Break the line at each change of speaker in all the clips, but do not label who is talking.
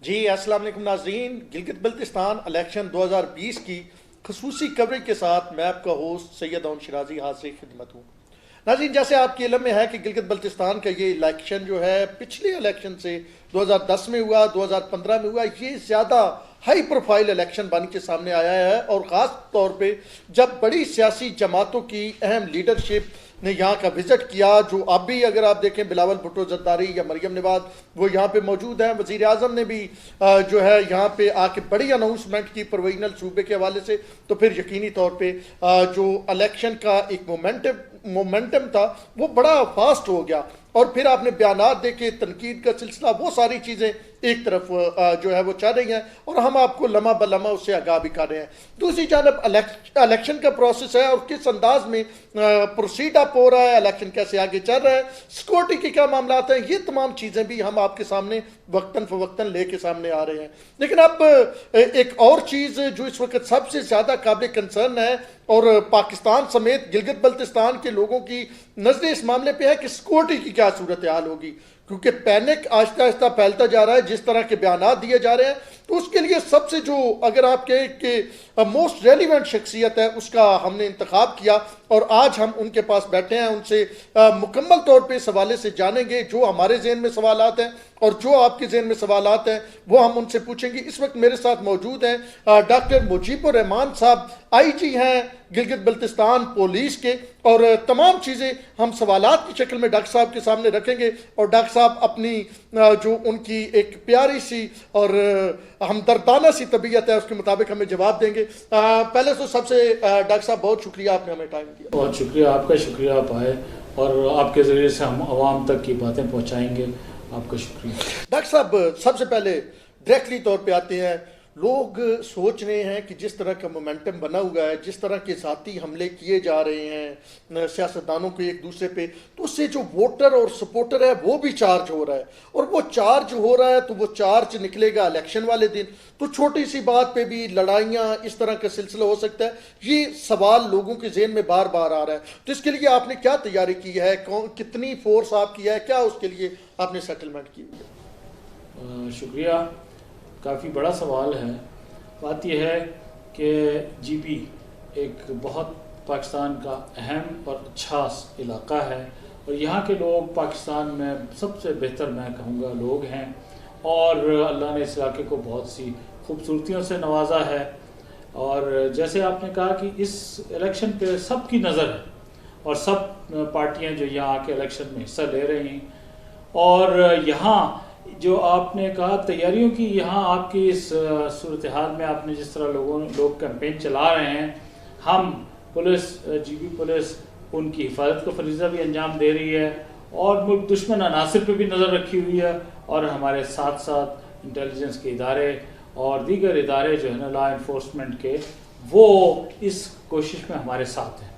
جی السلام علیکم ناظرین، گلگت بلتستان الیکشن 2020 کی خصوصی کوریج کے ساتھ میں آپ کا ہوسٹ سید اون شرازی حاضر خدمت ہوں۔ ناظرین، جیسے آپ کے علم میں ہے کہ گلگت بلتستان کا یہ الیکشن جو ہے پچھلے الیکشن سے 2010 میں ہوا، 2015 میں ہوا، یہ زیادہ ہائی پروفائل الیکشن بن کے سامنے آیا ہے، اور خاص طور پہ جب بڑی سیاسی جماعتوں کی اہم لیڈرشپ نے یہاں کا وزٹ کیا، جو اب بھی اگر آپ دیکھیں بلاول بھٹو زرداری یا مریم نواز وہ یہاں پہ موجود ہیں۔ وزیر اعظم نے بھی جو ہے یہاں پہ آ کے بڑی اناؤنسمنٹ کی پروویژنل صوبے کے حوالے سے، تو پھر یقینی طور پہ جو الیکشن کا ایک مومنٹم تھا وہ بڑا فاسٹ ہو گیا، اور پھر آپ نے بیانات دیکھے، تنقید کا سلسلہ، وہ ساری چیزیں ایک طرف جو ہے وہ چل رہی ہیں، اور ہم آپ کو لمحہ بلمحہ اس سے آگاہ بھی کر رہے ہیں۔ دوسری جانب الیکشن کا پروسیس ہے اور کس انداز میں پروسیڈ اپ ہو رہا ہے، الیکشن کیسے آگے چل رہا ہے، سیکورٹی کے کیا معاملات ہیں، یہ تمام چیزیں بھی ہم آپ کے سامنے وقتاً فوقتاً لے کے سامنے آ رہے ہیں۔ لیکن اب ایک اور چیز جو اس وقت سب سے زیادہ قابل کنسرن ہے، اور پاکستان سمیت گلگت بلتستان کے لوگوں کی نظریں اس معاملے پہ ہے کہ سیکورٹی کی کیا صورتحال ہوگی، کیونکہ پینک آہستہ آہستہ پھیلتا جا رہا ہے جس طرح کے بیانات دیے جا رہے ہیں۔ تو اس کے لیے سب سے جو اگر آپ کہیں کہ موسٹ ریلیونٹ شخصیت ہے، اس کا ہم نے انتخاب کیا، اور آج ہم ان کے پاس بیٹھے ہیں، ان سے مکمل طور پہ اس حوالے سے جانیں گے جو ہمارے ذہن میں سوالات ہیں اور جو آپ کے ذہن میں سوالات ہیں وہ ہم ان سے پوچھیں گے۔ اس وقت میرے ساتھ موجود ہیں ڈاکٹر مجیب الرحمان صاحب، آئی جی ہیں گلگت بلتستان پولیس کے، اور تمام چیزیں ہم سوالات کی شکل میں ڈاکٹر صاحب کے سامنے رکھیں گے، اور ڈاکٹر صاحب اپنی جو ان کی ایک پیاری سی اور ہمدردانہ سی طبیعت ہے اس کے مطابق ہمیں جواب دیں گے۔ پہلے تو سب سے ڈاکٹر صاحب بہت شکریہ، آپ نے ہمیں ٹائم دیا۔
بہت شکریہ آپ کا، شکریہ آپ آئے اور آپ کے ذریعے سے ہم عوام تک کی باتیں پہنچائیں گے، آپ کا شکریہ۔
ڈاکٹر صاحب سب سے پہلے ڈائریکٹلی طور پہ آتے ہیں، لوگ سوچ رہے ہیں کہ جس طرح کا مومنٹم بنا ہوا ہے، جس طرح کے ذاتی حملے کیے جا رہے ہیں سیاستدانوں کو ایک دوسرے پہ، تو اس سے جو ووٹر اور سپورٹر ہے وہ بھی چارج ہو رہا ہے، اور وہ چارج ہو رہا ہے تو وہ چارج نکلے گا الیکشن والے دن، تو چھوٹی سی بات پہ بھی لڑائیاں اس طرح کا سلسلہ ہو سکتا ہے۔ یہ سوال لوگوں کے ذہن میں بار بار آ رہا ہے، تو اس کے لیے آپ نے کیا تیاری کی ہے، کتنی فورس آپ کی ہے، کیا اس کے لیے آپ نے سیٹلمنٹ کی ہوئی ہے؟
شکریہ، کافی بڑا سوال ہے۔ بات یہ ہے کہ جی پی ایک بہت پاکستان کا اہم اور اچھا علاقہ ہے، اور یہاں کے لوگ پاکستان میں سب سے بہتر میں کہوں گا لوگ ہیں، اور اللہ نے اس علاقے کو بہت سی خوبصورتیوں سے نوازا ہے، اور جیسے آپ نے کہا کہ اس الیکشن پہ سب کی نظر ہے، اور سب پارٹیاں جو یہاں آ کے الیکشن میں حصہ لے رہی ہیں، اور یہاں جو آپ نے کہا تیاریوں کی، یہاں آپ کی اس صورتحال میں آپ نے جس طرح لوگ کیمپین چلا رہے ہیں، ہم پولیس، جی بی پولیس ان کی حفاظت کا فریضہ بھی انجام دے رہی ہے، اور ملک دشمن عناصر پہ بھی نظر رکھی ہوئی ہے، اور ہمارے ساتھ ساتھ انٹیلیجنس کے ادارے اور دیگر ادارے جو ہے نا لا انفورسمنٹ کے، وہ اس کوشش میں ہمارے ساتھ ہیں۔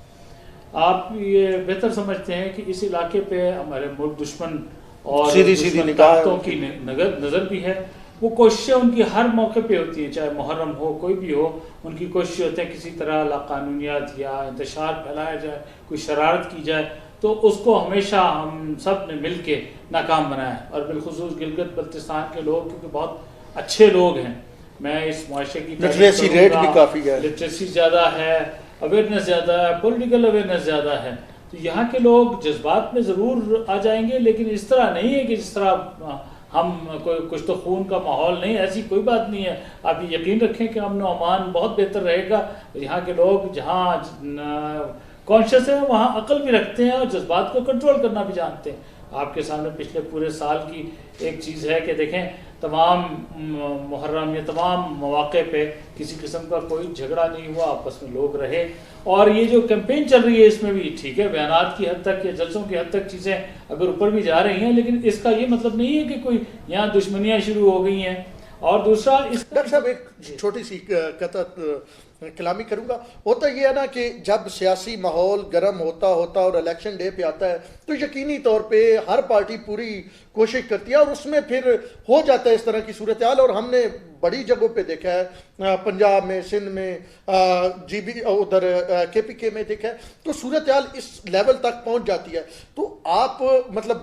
آپ یہ بہتر سمجھتے ہیں کہ اس علاقے پہ ہمارے ملک دشمن اور دشمن طاقتوں کی نظر بھی ہے، وہ کوششیں ان کی ہر موقع پہ ہوتی ہیں، چاہے محرم ہو کوئی بھی ہو، ان کی کوششیں ہوتی ہیں کسی طرح لاقانونیت یا انتشار پھیلایا جائے، کوئی شرارت کی جائے، تو اس کو ہمیشہ ہم سب نے مل کے ناکام بنایا ہے، اور بالخصوص گلگت بلتستان کے لوگ کیونکہ بہت اچھے لوگ ہیں، میں اس معاشرے کی
لٹریسی ریٹ بھی کافی ہے،
لٹریسی زیادہ ہے، اویئرنیس زیادہ ہے، پولیٹیکل اویئرنیس زیادہ ہے، تو یہاں کے لوگ جذبات میں ضرور آ جائیں گے، لیکن اس طرح نہیں ہے کہ جس طرح ہم کچھ تو خون کا ماحول نہیں، ایسی کوئی بات نہیں ہے۔ آپ یہ یقین رکھیں کہ امن و امان بہت بہتر رہے گا۔ یہاں کے لوگ جہاں کانشیس ہیں وہاں عقل بھی رکھتے ہیں، اور جذبات کو کنٹرول کرنا بھی جانتے ہیں۔ آپ کے سامنے پچھلے پورے سال کی ایک چیز ہے کہ دیکھیں، تمام محرم یا تمام مواقع پہ کسی قسم کا کوئی جھگڑا نہیں ہوا، آپس میں لوگ رہے، اور یہ جو کیمپین چل رہی ہے اس میں بھی ٹھیک ہے، بیانات کی حد تک یا جلسوں کی حد تک چیزیں اگر اوپر بھی جا رہی ہیں، لیکن اس کا یہ مطلب نہیں ہے کہ کوئی یہاں دشمنیاں شروع ہو گئی ہیں۔ اور دوسرا اس
ڈاکٹر صاحب ایک چھوٹی سی قطع کلامی کروں گا، ہوتا یہ ہے نا کہ جب سیاسی ماحول گرم ہوتا اور الیکشن ڈے پہ آتا ہے تو یقینی طور پہ ہر پارٹی پوری کوشش کرتی ہے، اور اس میں پھر ہو جاتا ہے اس طرح کی صورتحال، اور ہم نے بڑی جگہوں پہ دیکھا ہے، پنجاب میں، سندھ میں، جی بی ادھر کے پی کے میں دیکھا ہے، تو صورتحال اس لیول تک پہنچ جاتی ہے. تو آپ مطلب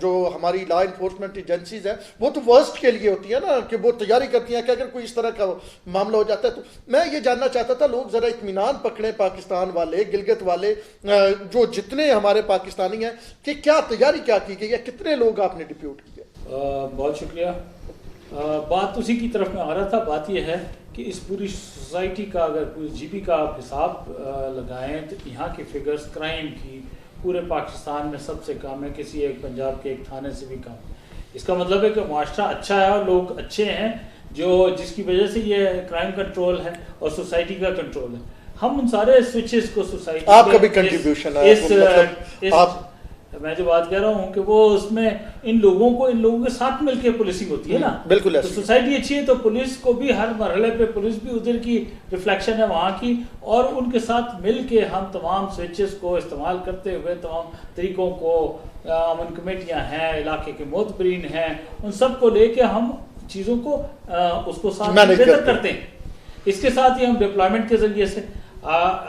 جو ہماری لا انفورسمنٹ ایجنسیز ہیں وہ تو ورسٹ کے لیے ہوتی ہے نا، کہ وہ تیاری کرتی ہیں کہ اگر کوئی اس طرح کا معاملہ ہو جاتا ہے. تو میں یہ جاننا چاہتا تھا لوگ ذرا اطمینان پکڑیں، پاکستان والے، گلگت والے، جو جتنے ہمارے پاکستانی ہیں، کہ کیا تیاری کیا کی گئی ہے، کتنے لوگ آپ نے ڈپیوٹ کیے.
بہت شکریہ. بات اسی کی طرف میں آ رہا تھا. بات یہ ہے کہ اس پوری سوسائٹی کا اگر پوری جی پی کا آپ حساب لگائیں تو یہاں کی فگرز کرائم کی پورے پاکستان میں سب سے کم ہے، کسی ایک پنجاب کے ایک تھانے سے بھی کم. اس کا مطلب ہے کہ معاشرہ اچھا ہے اور لوگ اچھے ہیں، جس کی وجہ سے یہ کرائم کنٹرول ہے اور سوسائٹی کا کنٹرول ہے. ہم ان سارے سوئچز کو سوسائٹی
آپ کا بھی کنٹریبیوشن ہے.
میں جو بات کہہ رہا ہوں کہ وہ اس میں ان لوگوں کے ساتھ مل کے پولیسنگ ہوتی ہے نا.
بالکل.
تو سوسائٹی اچھی ہے تو پولیس کو بھی ہر مرحلے پہ پولیس بھی ادھر کی ریفلیکشن ہے وہاں کی، اور ان کے ساتھ مل کے ہم تمام سوئچز کو استعمال کرتے ہوئے تمام طریقوں کو، امن کمیٹیاں ہیں، علاقے کے معتبرین ہیں، ان سب کو لے کے ہم چیزوں کو اس کو ساتھ بہتر کرتے ہیں. اس کے ساتھ ہی ہم ڈپلائمنٹ کے ذریعے سے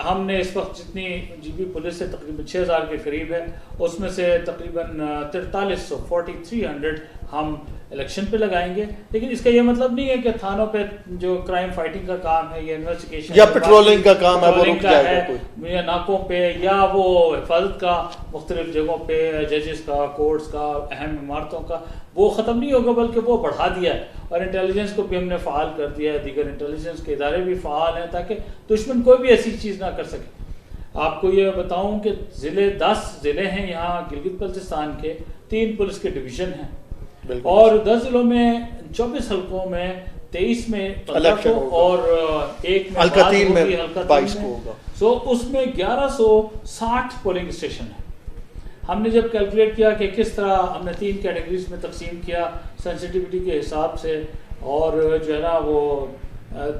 ہم نے اس وقت جتنی جی بی پولیس سے تقریباً 6000 کے قریب ہے، اس میں سے تقریباً 4300 ہم الیکشن پہ لگائیں گے. لیکن اس کا یہ مطلب نہیں ہے کہ تھانوں پہ جو کرائم فائٹنگ کا کام ہے یا انویسٹیگیشن
یا پیٹرولنگ کا کام ہے وہ رک جائے گا،
یا ناکوں پہ یا وہ حفاظت کا مختلف جگہوں پہ، ججز کا، کورٹس کا، اہم عمارتوں کا، وہ ختم نہیں ہوگا بلکہ وہ بڑھا دیا ہے. اور انٹیلیجنس کو بھی ہم نے فعال کر دیا ہے، دیگر انٹیلیجنس کے ادارے بھی فعال ہیں تاکہ دشمن کوئی بھی ایسی چیز نہ کر سکے. آپ کو یہ بتاؤں کہ 10 ضلع ہیں یہاں گلگت بلتستان کے، 3 پولیس کے ڈویژن ہیں، اور 10 ضلعوں میں 24 حلقوں میں 23 میں 15 کو اور ایک میں
حلقہ 3 میں 22 کو ہوگا.
سو اس میں 1160 پولنگ اسٹیشن ہیں. ہم نے جب کیلکولیٹ کیا کہ کس طرح ہم نے 3 کیٹیگریز میں تقسیم کیا سینسٹیوٹی کے حساب سے، اور جو ہے نا وہ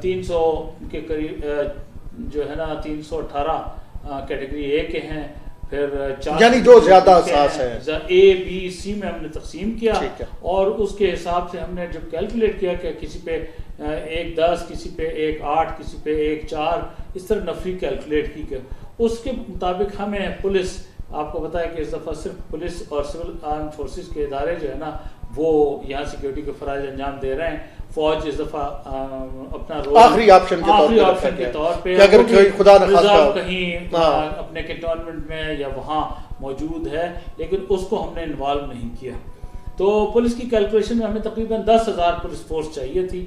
300 کے قریب جو ہے نا 318 کیٹیگری اے کے ہیں، پھر 4
یعنی جو زیادہ حساس ہے
اے بی سی میں ہم نے تقسیم کیا، اور اس کے حساب سے ہم نے جب کیلکولیٹ کیا کہ کسی پہ 1 10، کسی پہ 1 8، کسی پہ 1 4، اس طرح نفری کیلکولیٹ کی کہ اس کے مطابق ہمیں پولیس، آپ کو بتایا کہ اس دفعہ صرف پولیس اور سول آرم فورسز کے ادارے جو ہے نا وہ یہاں سیکیورٹی کے فرائض انجام دے رہے ہیں. فوج اس دفعہ اپنا رول
آخری آپشن
کے طور پہ
اگر خدا نخواستہ
کہیں اپنے کنٹونمنٹ میں یا وہاں موجود ہے، لیکن اس کو ہم نے انوالو نہیں کیا. تو پولیس کی کیلکولیشن میں ہمیں تقریباً 10,000 پولیس فورس چاہیے تھی،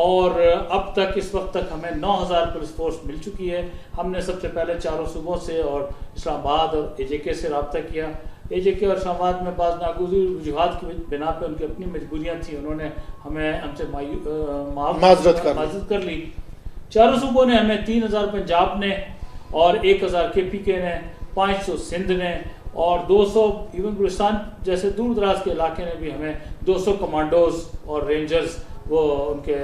اور اب تک اس وقت تک ہمیں 9,000 پولیس فورس مل چکی ہے. ہم نے سب سے پہلے 4 صوبوں سے اور اسلام آباد اور اے جے کے سے رابطہ کیا. اے جے کے اور اسلام آباد میں بعض ناگزیر وجوہات کی بنا پہ ان کی اپنی مجبوریاں تھیں، انہوں نے ہم سے معذرت کر لی. 4 صوبوں نے ہمیں 3,000 پنجاب نے، اور 1,000 کے پی کے نے، 500 سندھ نے، اور 200 ایون بلوچستان جیسے دور دراز کے علاقے نے بھی ہمیں 200 کمانڈوز اور رینجرز، وہ ان کے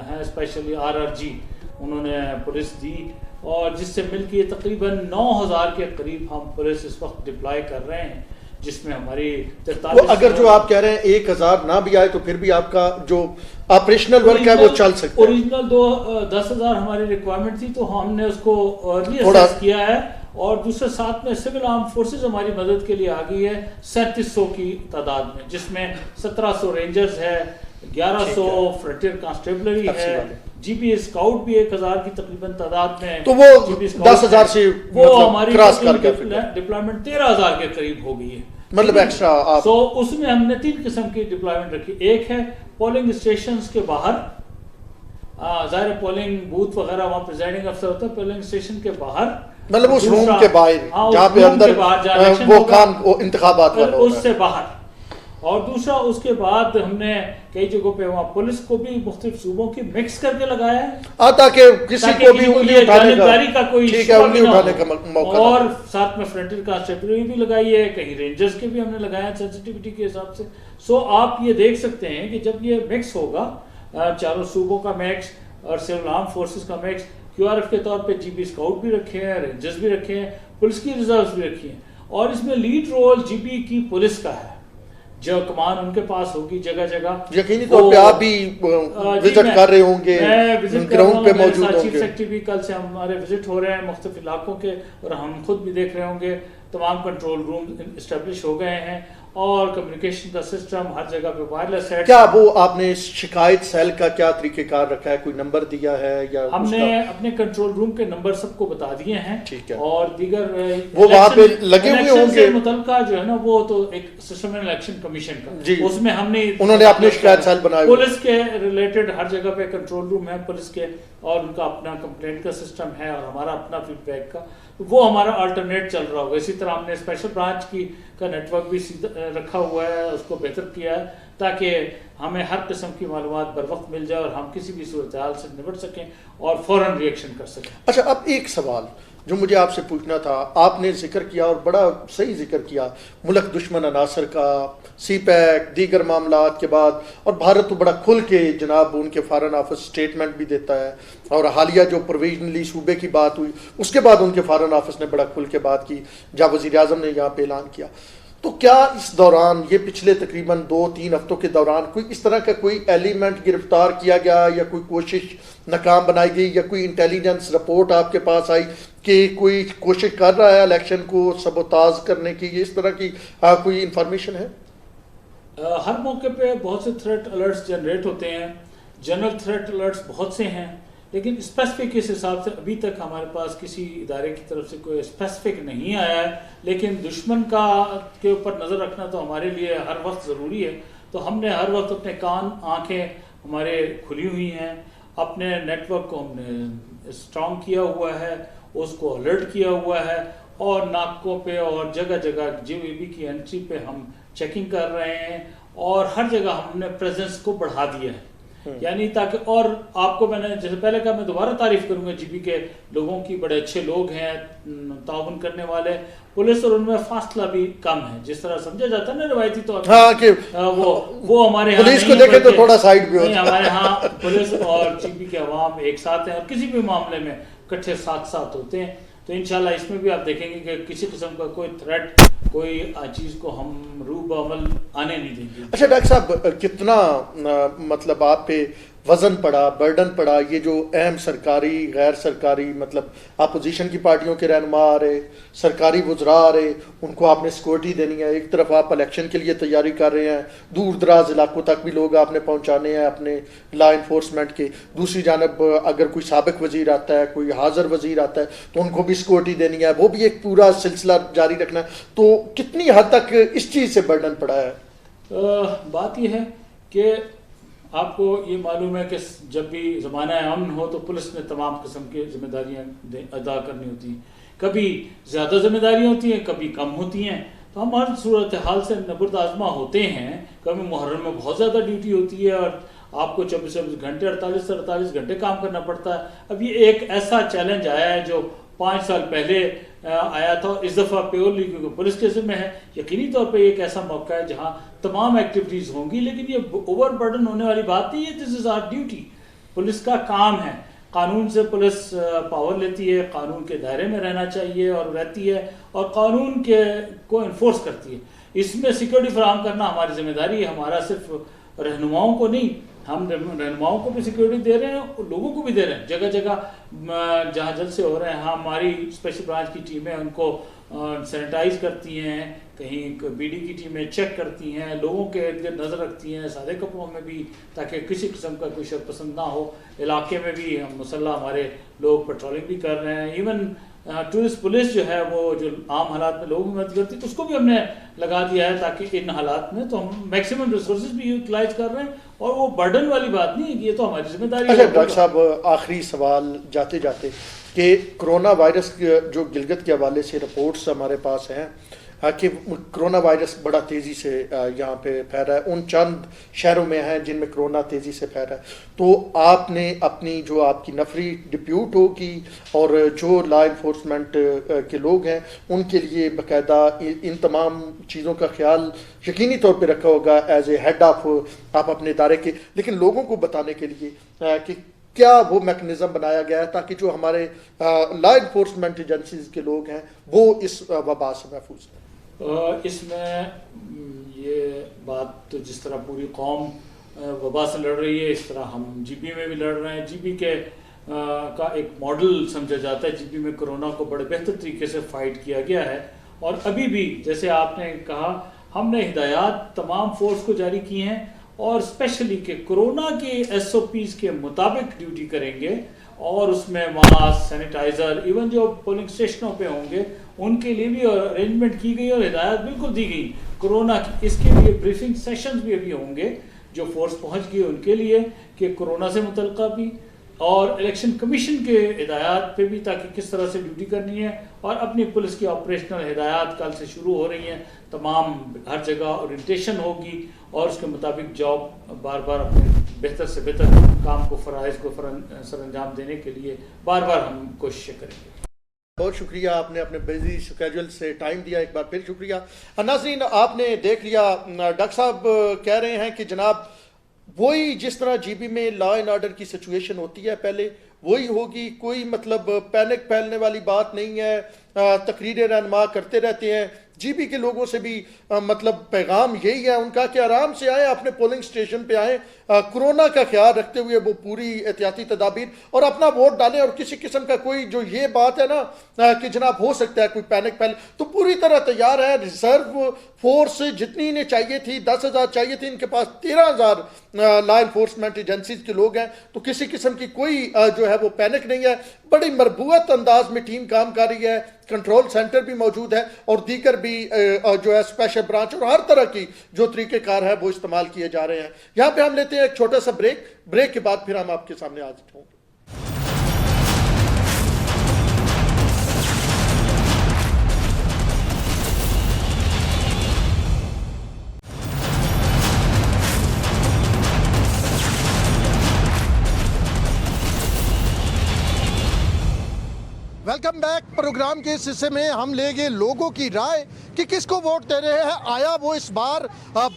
ہیں اسپیشلی RRG، انہوں نے پولیس دی، اور جس سے مل کے تقریباً 9,000 کے قریب ہم پولیس اس وقت ڈپلائی کر رہے ہیں، جس میں ہماری 43
اگر جو آپ کہہ رہے ہیں 1,000 نہ بھی آئے تو پھر بھی آپ کا جو آپریشنل ورک ہے وہ چل سکتا ہے.
اوریجنل 10,000 ہماری ریکوائرمنٹ تھی تو ہم نے اس کو ری اسیس کیا ہے، اور دوسرے ساتھ میں سول آرم فورسز ہماری مدد کے لیے آ گئی ہے 3700 کی تعداد میں، جس میں 1700 رینجرز ہے، 1100 فرنٹیئر کانسٹیبلری ہے، جی پی اسکاؤٹ بھی 1000 کی تقریباً تعداد میں،
تو وہ 10,000 سے
وہ ہماری ڈپلائمنٹ 13,000 کے قریب ہو گئی ہے،
مطلب ایکسٹرا.
سو اس میں ہم نے 3 قسم کی ڈپلائمنٹ رکھی. ایک ہے پولنگ اسٹیشنز کے باہر، ظاہر پولنگ بوتھ وغیرہ وہاں پریزائڈنگ افسر ہوتا ہے، پولنگ اسٹیشن کے باہر،
مطلب اس روم کے باہر جہاں پہ اندر وہ کام انتخابات والا
اس سے باہر. اور دوسرا اس کے بعد ہم نے کئی جگہوں پہ وہاں پولیس کو بھی مختلف صوبوں کی مکس کر کے لگایا ہے
تاکہ کسی کو بھی انگلی اٹھانے
کا کوئی
موقع،
اور ساتھ میں فرنٹیئر کانسٹیبلری بھی لگائی ہے، کہیں رینجرز کے بھی ہم نے لگایا سینسٹیوٹی کے حساب سے. سو آپ یہ دیکھ سکتے ہیں کہ جب یہ مکس ہوگا، 4 صوبوں کا مکس اور سول آرم فورسز کا مکس، QRF کے طور پہ جی پی اسکاؤٹ بھی رکھے ہیں، رینجرز بھی رکھے ہیں، پولیس کی ریزروز بھی رکھی ہیں، اور اس میں لیڈ رول جی پی کی پولیس کا ہے. جو کمان ان کے پاس ہوگی جگہ جگہ.
یقینی طور پہ آپ بھی وزٹ کر رہے ہوں گے, گراؤنڈ پہ موجود ہوں گے.
چیف سیکرٹری بھی کل سے ہمارے وزٹ ہو رہے ہیں مختلف علاقوں کے, اور ہم خود بھی دیکھ رہے ہوں گے. تمام کنٹرول روم اسٹیبلش ہو گئے ہیں اور کمیونیکیشن کا سسٹم ہر جگہ پہ وائرلیس ہے.
کیا وہ آپ نے شکایت سیل کا کیا طریقہ کار رکھا ہے, کوئی نمبر دیا ہے یا
ہم نے اپنے کنٹرول روم کے نمبر سب کو بتا دیے ہیں.
ٹھیک ہے.
اور دیگر
وہ وہاں پہ لگے ہوئے ہوں گے
متعلقہ جو ہے نا, وہ تو ایک سسٹم الیکشن کمیشن کا, اس میں ہم نے
انہوں نے اپنے شکایت سیل بنائے.
پولیس کے ریلیٹڈ ہر جگہ پہ کنٹرول روم ہے پولیس کے, اور ان کا اپنا کمپلینٹ کا سسٹم ہے اور ہمارا اپنا فیڈ بیک کا, وہ ہمارا آلٹرنیٹ چل رہا ہوگا. اسی طرح ہم نے اسپیشل برانچ کا نیٹ ورک بھی رکھا ہوا ہے, اس کو بہتر کیا ہے تاکہ ہمیں ہر قسم کی معلومات بر وقت مل جائے اور ہم کسی بھی صورتحال سے نمٹ سکیں اور فوراً ریئیکشن کر سکیں.
اچھا, اب ایک سوال جو مجھے آپ سے پوچھنا تھا, آپ نے ذکر کیا اور بڑا صحیح ذکر کیا ملک دشمن عناصر کا, سی پیک, دیگر معاملات کے بعد, اور بھارت تو بڑا کھل کے جناب ان کے فارن آفس اسٹیٹمنٹ بھی دیتا ہے, اور حالیہ جو پرویژنلی صوبے کی بات ہوئی اس کے بعد ان کے فارن آفس نے بڑا کھل کے بات کی جب وزیر اعظم نے یہاں پہ اعلان کیا. تو کیا اس دوران, یہ پچھلے تقریباً 2-3 ہفتوں کے دوران, کوئی اس طرح کا کوئی ایلیمنٹ گرفتار کیا گیا یا کوئی کوشش ناکام بنائی گئی یا کوئی انٹیلیجنس رپورٹ آپ کے پاس آئی کہ کوئی کوشش کر رہا ہے الیکشن کو سبوتاژ کرنے کی, اس طرح کی کوئی انفارمیشن ہے؟
ہر موقع پہ بہت سے تھریٹ الرٹس جنریٹ ہوتے ہیں, جنرل تھریٹ الرٹس بہت سے ہیں, لیکن اسپیسیفک اس حساب سے ابھی تک ہمارے پاس کسی ادارے کی طرف سے کوئی اسپیسیفک نہیں آیا ہے. لیکن دشمن کے اوپر نظر رکھنا تو ہمارے لیے ہر وقت ضروری ہے, تو ہم نے ہر وقت اپنے کان آنکھیں ہمارے کھلی ہوئی ہیں, اپنے نیٹ ورک کو ہم نے اسٹرانگ کیا ہوا ہے, اس کو الرٹ کیا ہوا ہے, اور ناکوں پہ اور جگہ جگہ جی وی بی کی انٹری پہ ہم چیکنگ کر رہے ہیں, اور ہر جگہ ہم نے پریزنس کو بڑھا دیا ہے. یعنی تاکہ, اور آپ کو میں نے جیسے پہلے کہا, میں دوبارہ تعریف کروں گا جی بی کے لوگوں کی, بڑے اچھے لوگ ہیں, تعاون کرنے والے. پولیس اور ان میں فاصلہ بھی کم ہے, جس طرح سمجھا جاتا ہے نا روایتی طور پر, وہ ہمارے یہاں
پولیس کو دیکھے تو تھوڑا سائڈ بھی ہوتا ہے.
ہمارے ہاں پولیس اور جی بی کے عوام ایک ساتھ ہیں اور کسی بھی معاملے میں اکٹھے ساتھ ہوتے ہیں. تو انشاءاللہ اس میں بھی آپ دیکھیں گے کہ کسی قسم کا کوئی تھریٹ, کوئی چیز کو ہم روب عمل آنے نہیں دیں گے.
اچھا ڈاکٹر صاحب, کتنا مطلب آپ پہ وزن پڑا, برڈن پڑا, یہ جو اہم سرکاری غیر سرکاری مطلب اپوزیشن کی پارٹیوں کے رہنما آ رہے, سرکاری وزراء آ رہے, ان کو آپ نے سیکورٹی دینی ہے. ایک طرف آپ الیکشن کے لیے تیاری کر رہے ہیں, دور دراز علاقوں تک بھی لوگ آپ نے پہنچانے ہیں اپنے لا انفورسمنٹ کے. دوسری جانب اگر کوئی سابق وزیر آتا ہے, کوئی حاضر وزیر آتا ہے, تو ان کو بھی سیکورٹی دینی ہے, وہ بھی ایک پورا سلسلہ جاری رکھنا ہے. تو کتنی حد تک اس چیز سے برڈن پڑا ہے؟
بات یہ ہے کہ آپ کو یہ معلوم ہے کہ جب بھی زمانہ امن ہو تو پولیس نے تمام قسم کی ذمہ داریاں ادا کرنی ہوتی ہیں. کبھی زیادہ ذمہ داریاں ہوتی ہیں, کبھی کم ہوتی ہیں. تو ہم ہر صورتحال سے نبرد آزما ہوتے ہیں. کبھی محرم میں بہت زیادہ ڈیوٹی ہوتی ہے اور آپ کو 24 گھنٹے 48 گھنٹے کام کرنا پڑتا ہے. اب یہ ایک ایسا چیلنج آیا ہے جو 5 سال پہلے آیا تھا, اس دفعہ پیورلی کیونکہ پولیس کے ذمہ ہے. یقینی طور پہ ایک ایسا موقع ہے جہاں تمام ایکٹیویٹیز ہوں گی, لیکن یہ اوور برڈن ہونے والی بات نہیں ہے. دس از آور ڈیوٹی, پولیس کا کام ہے. قانون سے پولیس پاور لیتی ہے, قانون کے دائرے میں رہنا چاہیے اور رہتی ہے, اور قانون کو انفورس کرتی ہے. اس میں سیکورٹی فراہم کرنا ہماری ذمہ داری ہے, ہمارا صرف رہنماؤں کو نہیں, ہم رہنماؤں کو بھی سیکورٹی دے رہے ہیں اور لوگوں کو بھی دے رہے ہیں. جگہ جگہ جہاں جلسے ہو رہے ہیں, ہماری اسپیشل برانچ کی ٹیمیں ان کو سینیٹائز کرتی ہیں, کہیں بی ڈی کی ٹیمیں چیک کرتی ہیں, لوگوں کے ارد گرد نظر رکھتی ہیں, سادے کپڑوں میں بھی, تاکہ کسی قسم کا کوئی شرپسند نہ ہو. علاقے میں بھی ہم مسلح ہمارے لوگ پیٹرولنگ بھی کر رہے ہیں. ایون ٹورسٹ پولیس جو ہے وہ جو عام حالات میں لوگوں کی مدد کرتی ہے, اس کو بھی ہم نے لگا دیا ہے تاکہ ان حالات میں تو ہم میکسیمم ریسورسز بھی یوٹیلائز کر رہے ہیں. اور وہ برڈن والی بات نہیں ہے کہ یہ تو ہماری ذمہ داری ہے.
اچھا ڈاکٹر صاحب, آخری سوال جاتے جاتے کہ کرونا وائرس جو گلگت کے حوالے سے رپورٹس ہمارے پاس ہیں کہ کرونا وائرس بڑا تیزی سے یہاں پہ پھیل رہا ہے, ان چند شہروں میں ہیں جن میں کرونا تیزی سے پھیل رہا ہے. تو آپ نے اپنی جو آپ کی نفری ڈپیوٹ ہوگی اور جو لا انفورسمنٹ کے لوگ ہیں ان کے لیے باقاعدہ ان تمام چیزوں کا خیال یقینی طور پہ رکھا ہوگا ایز اے ہیڈ آف آپ اپنے ادارے کے. لیکن لوگوں کو بتانے کے لیے کہ کیا وہ میکنزم بنایا گیا ہے تاکہ جو ہمارے لا انفورسمنٹ ایجنسیز کے لوگ ہیں وہ اس وبا سے محفوظ ہیں؟
اس میں یہ بات تو جس طرح پوری قوم وبا سے لڑ رہی ہے اس طرح ہم جی پی میں بھی لڑ رہے ہیں. جی پی کے کا ایک ماڈل سمجھا جاتا ہے. جی پی میں کرونا کو بڑے بہتر طریقے سے فائٹ کیا گیا ہے اور ابھی بھی جیسے آپ نے کہا ہم نے ہدایات تمام فورس کو جاری کی ہیں اور اسپیشلی کہ کرونا کے ایس او پیز کے مطابق ڈیوٹی کریں گے اور اس میں ماسک سینیٹائزر ایون جو پولنگ اسٹیشنوں پہ ہوں گے ان کے لیے بھی ارینجمنٹ کی گئی اور ہدایات بالکل دی گئی کرونا کی. اس کے لیے بریفنگ سیشنز بھی ابھی ہوں گے جو فورس پہنچ گئی ان کے لیے کہ کرونا سے متعلقہ بھی اور الیکشن کمیشن کے ہدایات پہ بھی تاکہ کس طرح سے ڈیوٹی کرنی ہے اور اپنی پولیس کی آپریشنل ہدایات کل سے شروع ہو رہی ہیں. تمام ہر جگہ اورینٹیشن ہوگی اور اس کے مطابق جاب بار بار اپنے بہتر سے بہتر کام کو فرائض کو سر انجام دینے کے لیے بار بار ہم کوششیں کریں گے.
بہت شکریہ آپ نے اپنے بزی اسکیجول سے ٹائم دیا, ایک بار پھر شکریہ. ناظرین آپ نے دیکھ لیا ڈاکٹر صاحب کہہ رہے ہیں کہ جناب وہی جس طرح جی بی میں لا اینڈ آرڈر کی سچویشن ہوتی ہے پہلے وہی ہوگی, کوئی مطلب پینک پھیلنے والی بات نہیں ہے. تقریریں رہنما کرتے رہتے ہیں. جی بی کے لوگوں سے بھی مطلب پیغام یہی ہے ان کا کہ آرام سے آئیں, اپنے پولنگ سٹیشن پہ آئیں, کرونا کا خیال رکھتے ہوئے وہ پوری احتیاطی تدابیر اور اپنا ووٹ ڈالیں. اور کسی قسم کا کوئی جو یہ بات ہے نا کہ جناب ہو سکتا ہے کوئی پینک پھیل تو پوری طرح تیار ہے. ریزرو فورس جتنی انہیں چاہیے تھی 10,000 چاہیے تھی, ان کے پاس 13,000 لا انفورسمنٹ ایجنسیز کے لوگ ہیں. تو کسی قسم کی کوئی جو ہے وہ پینک نہیں ہے. بڑی مربوط انداز میں ٹیم کام کر رہی ہے. کنٹرول سینٹر بھی موجود ہے اور دیگر بھی جو ہے اسپیشل برانچ اور ہر طرح کی جو طریقہ کار ہے وہ استعمال کیے جا رہے ہیں. یہاں پہ ہم لیتے ہیں ایک چھوٹا سا بریک کے بعد پھر ہم آپ کے سامنے حاضر ہوں گے. Welcome back. پروگرام کے اس حصے میں ہم لے گئے لوگوں کی رائے کہ کس کو ووٹ دے رہے ہیں. آیا وہ اس بار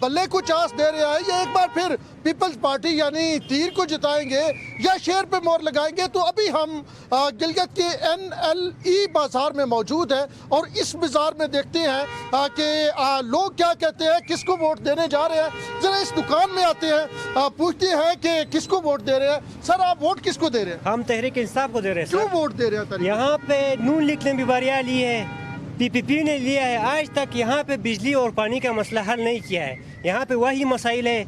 بلے کو چانس دے رہے ہیں یا ایک بار پھر پیپلز پارٹی یعنی تیر کو جتائیں گے یا شیر پہ مور لگائیں گے. تو ابھی ہم گلگت کے NLE بازار میں موجود ہیں اور اس بازار میں دیکھتے ہیں کہ لوگ کیا کہتے ہیں, کس کو ووٹ دینے جا رہے ہیں. ذرا اس دکان میں آتے ہیں, پوچھتے ہیں کہ کس کو ووٹ دے رہے ہیں. سر آپ ووٹ کس کو دے رہے ہیں؟
ہم تحریک انصاف کو دے رہے ہیں.
کیوں ووٹ دے رہے ہیں؟
یہاں پہ نون لیگ نے بھی باریاں لی ہے, PPP نے لیا ہے. آج تک یہاں پہ بجلی اور پانی کا مسئلہ حل نہیں کیا ہے. یہاں پہ وہی مسائل ہے,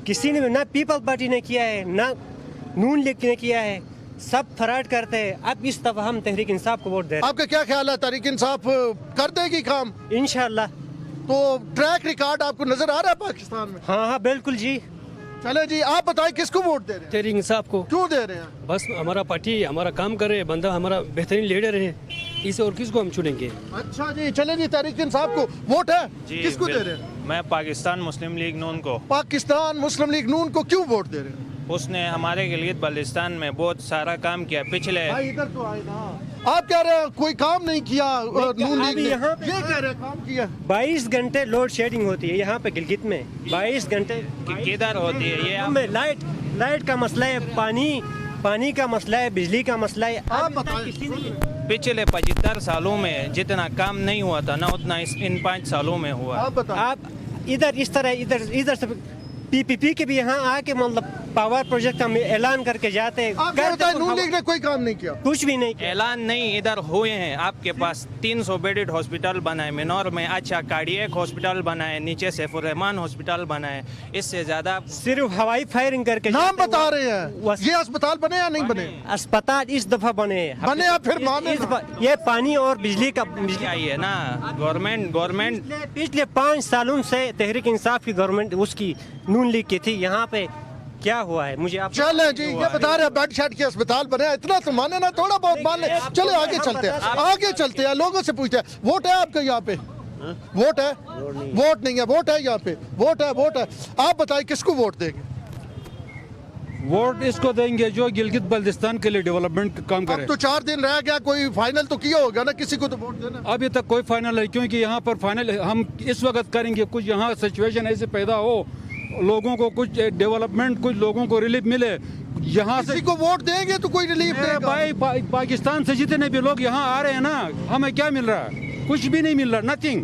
کسی نے نہ پیپل پارٹی نے کیا ہے نہ نون لیگ نے کیا ہے, سب فراڈ کرتے ہیں. اب اس دفعہ ہم تحریک انصاف کو ووٹ دے رہے ہیں.
آپ کا کیا خیال ہے, تحریک انصاف کر دے گی کام
انشاءاللہ؟
تو ٹریک ریکارڈ آپ کو نظر آ رہا ہے پاکستان میں؟
ہاں بالکل جی.
چلے جی آپ بتائیں کس کو ووٹ دے رہے ہیں؟
تحریک انصاف کو.
کیوں دے رہے ہیں؟
بس ہمارا پارٹی ہمارا کام کرے, بندہ ہمارا بہترین لیڈر ہے, اسے اور کس کو ہم چنیں گے؟
اچھا جی چلے جی, تحریک انصاف کو ووٹ ہے. کس کو دے رہے ہیں؟
میں پاکستان مسلم لیگ نون کو.
پاکستان مسلم لیگ نون کو کیوں ووٹ دے رہے ہیں؟
اس نے ہمارے گلگت بلتستان میں بہت سارا کام کیا پچھلے.
ادھر تو آئے نا. آپ کہہ رہے ہیں کوئی کام نہیں کیا نون لیگ نے, یہ کہہ رہے ہیں کام کیا.
22 گھنٹے لوڈ شیڈنگ ہوتی ہے یہاں پہ گلگت میں. 22 گھنٹے
کدھر ہوتی ہے یہ؟
لائٹ کا مسئلہ ہے, پانی کا مسئلہ ہے, بجلی کا مسئلہ ہے.
آپ بتائیں.
پچھلے 75 سالوں میں جتنا کام نہیں ہوا تھا نہ اتنا ان 5 سالوں میں ہوا.
آپ بتائیں.
آپ ادھر اس طرح ادھر سے PPP کے بھی یہاں آ کے مطلب پاور پروجیکٹ ہم اعلان کر کے جاتے ہیں.
آپ کہتے ہیں نون لیگ نے کوئی کام نہیں کیا؟
کچھ بھی نہیں کیا.
اعلان نہیں, ادھر ہوئے ہیں. آپ کے پاس 300 بیڈڈ ہاسپٹل بنائے, منور میں اچھا کارڈیک ہاسپٹل بنائے, نیچے سیف الرحمان ہاسپٹل بنائے. اس سے زیادہ
صرف ہوائی فائرنگ کر کے
نام بتا رہے ہیں. یہ اسپتال بنے یا نہیں بنے؟
اسپتال اس دفعہ بنے
پھر مانے نا.
یہ پانی اور بجلی کا
آئی ہے نا. گورنمنٹ
پچھلے 5 سالوں سے تحریک انصاف کی گورنمنٹ اس کی نون لیگ کی تھی. یہاں پہ کیا ہوا ہے مجھے آپ
چلیں جی, یہ بتا رہے ہیں بیڈ شیڈ کے اسپتال بنے, اتنا تو مانے نا, تھوڑا بہت مان لیں. چلے آگے چلتے ہیں لوگوں سے پوچھتے ہیں. ووٹ ہے آپ کا یہاں پہ؟ ووٹ ہے؟ ووٹ نہیں ہے. ووٹ ہے یہاں پہ؟ ووٹ ہے. آپ بتائیں کس کو ووٹ دیں گے؟
ووٹ اس کو دیں گے جو گلگت بلتستان کے لیے ڈیولپمنٹ کا کام کرے.
اب تو 4 دن رہ گیا, کوئی فائنل تو کیا ہوگا نا, کسی کو تو ووٹ دینا.
ابھی تک کوئی فائنل نہیں, کیونکہ یہاں پر فائنل ہم اس وقت کریں گے. کچھ یہاں سچویشن ایسے پیدا ہو, لوگوں کو کچھ ڈیولپمنٹ, کچھ لوگوں کو ریلیف ملے. یہاں سے
کسی کو ووٹ دیں گے تو کوئی ریلیف دے گا.
بھائی پاکستان سے جتنے بھی لوگ یہاں آ رہے ہیں نا, ہمیں کیا مل رہا ہے؟ کچھ بھی نہیں مل رہا, نتھنگ.